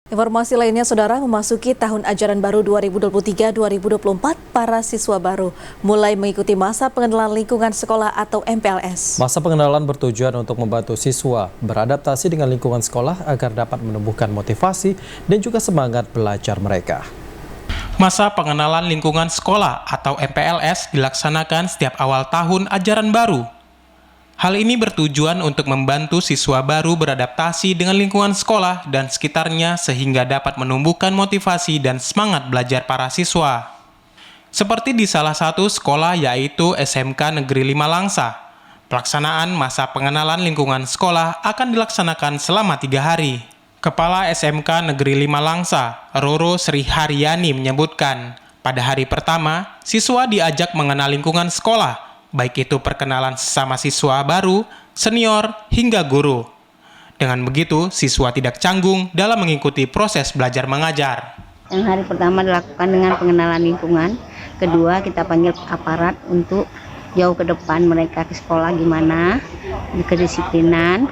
Informasi lainnya, Saudara, memasuki tahun ajaran baru 2023-2024, para siswa baru mulai mengikuti masa pengenalan lingkungan sekolah atau MPLS. Masa pengenalan bertujuan untuk membantu siswa beradaptasi dengan lingkungan sekolah agar dapat menumbuhkan motivasi dan juga semangat belajar mereka. Masa pengenalan lingkungan sekolah atau MPLS dilaksanakan setiap awal tahun ajaran baru. Hal ini bertujuan untuk membantu siswa baru beradaptasi dengan lingkungan sekolah dan sekitarnya sehingga dapat menumbuhkan motivasi dan semangat belajar para siswa. Seperti di salah satu sekolah yaitu SMK Negeri 5 Langsa, pelaksanaan masa pengenalan lingkungan sekolah akan dilaksanakan selama 3 hari. Kepala SMK Negeri 5 Langsa, Roro Sri Haryani menyebutkan, pada hari pertama, siswa diajak mengenal lingkungan sekolah, baik itu perkenalan sesama siswa baru, senior, hingga guru. Dengan begitu, siswa tidak canggung dalam mengikuti proses belajar mengajar. Yang hari pertama dilakukan dengan pengenalan lingkungan, kedua kita panggil aparat untuk jauh ke depan mereka ke sekolah gimana, kedisiplinan.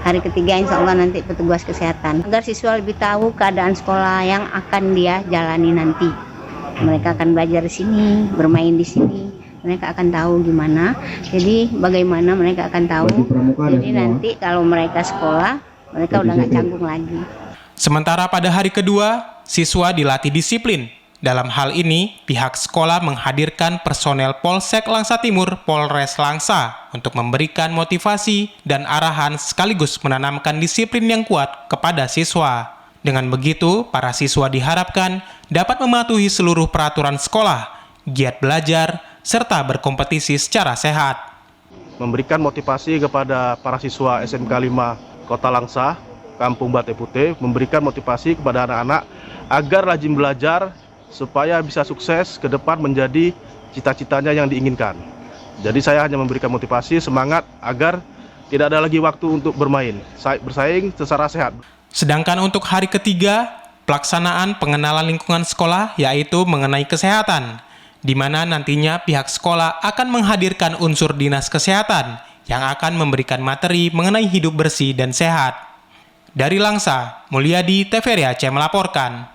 Hari ketiga insya Allah nanti petugas kesehatan, agar siswa lebih tahu keadaan sekolah yang akan dia jalani nanti. Mereka akan belajar di sini, bermain di sini. Mereka akan tahu gimana, jadi bagaimana mereka akan tahu, jadi nanti kalau mereka sekolah, mereka udah nggak canggung lagi. Sementara pada hari kedua, siswa dilatih disiplin. Dalam hal ini, pihak sekolah menghadirkan personel Polsek Langsa Timur, Polres Langsa, untuk memberikan motivasi dan arahan sekaligus menanamkan disiplin yang kuat kepada siswa. Dengan begitu, para siswa diharapkan dapat mematuhi seluruh peraturan sekolah, giat belajar, serta berkompetisi secara sehat. Memberikan motivasi kepada para siswa SMK 5 Kota Langsa, Kampung Bate Putih, memberikan motivasi kepada anak-anak agar rajin belajar supaya bisa sukses ke depan menjadi cita-citanya yang diinginkan. Jadi saya hanya memberikan motivasi, semangat agar tidak ada lagi waktu untuk bersaing secara sehat. Sedangkan untuk hari ketiga, pelaksanaan pengenalan lingkungan sekolah yaitu mengenai kesehatan, di mana nantinya pihak sekolah akan menghadirkan unsur dinas kesehatan yang akan memberikan materi mengenai hidup bersih dan sehat. Dari Langsa, Mulyadi, TVRI Aceh melaporkan.